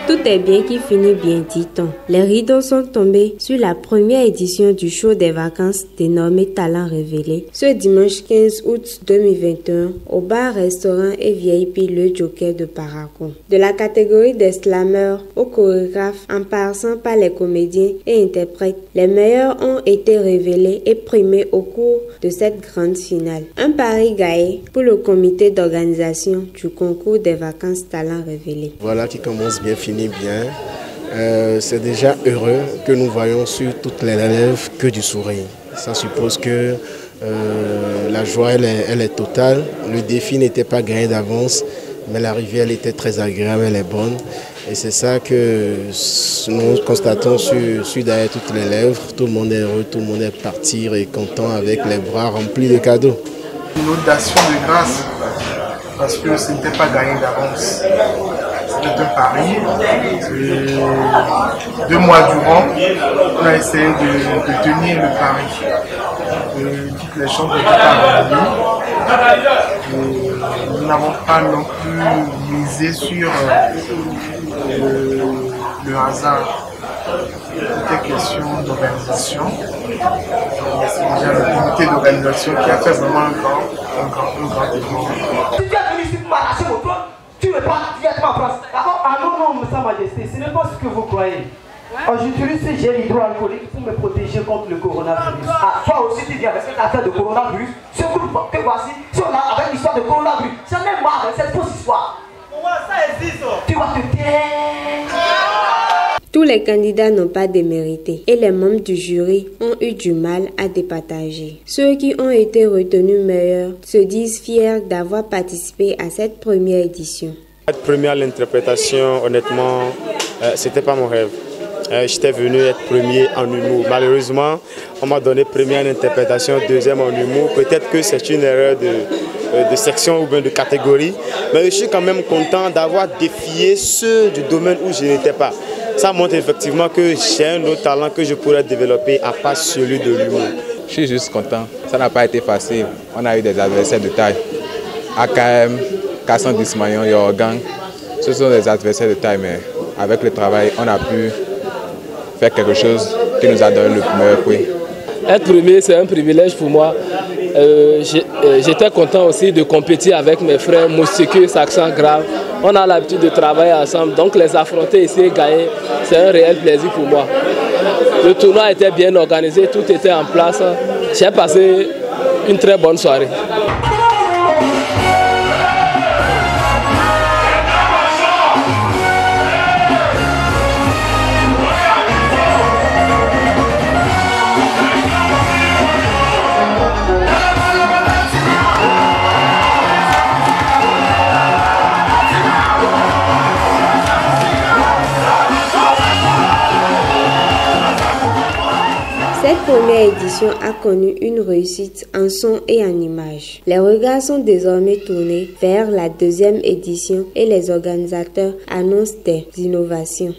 Tout est bien qui finit bien, dit-on. Les rideaux sont tombés sur la première édition du show des vacances dénommé Talents Révélés ce dimanche 15 août 2021 au bar-restaurant et VIP Le Joker de Paragon. De la catégorie des slameurs aux chorégraphes en passant par les comédiens et interprètes, les meilleurs ont été révélés et primés au cours de cette grande finale. Un pari gagné pour le comité d'organisation du concours des vacances Talents Révélés. Voilà qui commence bien, finit bien. C'est déjà heureux que nous voyons sur toutes les lèvres que du sourire. Ça suppose que la joie elle est totale. Le défi n'était pas gagné d'avance, mais l'arrivée elle était très agréable, elle est bonne. Et c'est ça que nous constatons sur derrière toutes les lèvres. Tout le monde est heureux, tout le monde est parti et content avec les bras remplis de cadeaux. Une audation de grâce, parce que ce n'était pas gagné d'avance. C'était un pari. 2 mois durant, on a essayé de tenir le pari. Toutes les chances n'étaient pas revenues. Nous n'avons pas non plus misé sur le hasard. C'était question d'organisation. C'est déjà le comité d'organisation qui a fait vraiment un grand effort. Si tu es venu ici pour m'arracher mon trône, tu me parles directement en France. D'accord? Ah non, Sa Majesté, ce n'est pas ce que vous croyez. J'utilise ce gel hydroalcoolique pour me protéger contre le coronavirus. Ah, toi aussi tu viens avec cette affaire de coronavirus. Surtout que voici, si on a avec l'histoire de coronavirus, j'en ai marre avec cette fausse histoire. Ça existe. Tu vas te taire. Tous les candidats n'ont pas démérité et les membres du jury ont eu du mal à départager. Ceux qui ont été retenus meilleurs se disent fiers d'avoir participé à cette première édition. Être premier à l'interprétation, honnêtement, c'était pas mon rêve. J'étais venu être premier en humour. Malheureusement, on m'a donné premier en interprétation, deuxième en humour. Peut-être que c'est une erreur de section ou bien de catégorie, mais je suis quand même content d'avoir défié ceux du domaine où je n'étais pas. Ça montre effectivement que j'ai un autre talent que je pourrais développer à part celui de l'humour. Je suis juste content. Ça n'a pas été facile. On a eu des adversaires de taille. AKM, Kassan Dismayon, Yorgang. Ce sont des adversaires de taille, mais avec le travail, on a pu faire quelque chose qui nous a donné le meilleur prix. Être premier, c'est un privilège pour moi. J'étais content aussi de compétir avec mes frères Moustiqueux, Saxon Grave. On a l'habitude de travailler ensemble, donc les affronter ici et gagner, c'est un réel plaisir pour moi. Le tournoi était bien organisé, tout était en place. J'ai passé une très bonne soirée. Cette première édition a connu une réussite en son et en image. Les regards sont désormais tournés vers la deuxième édition et les organisateurs annoncent des innovations.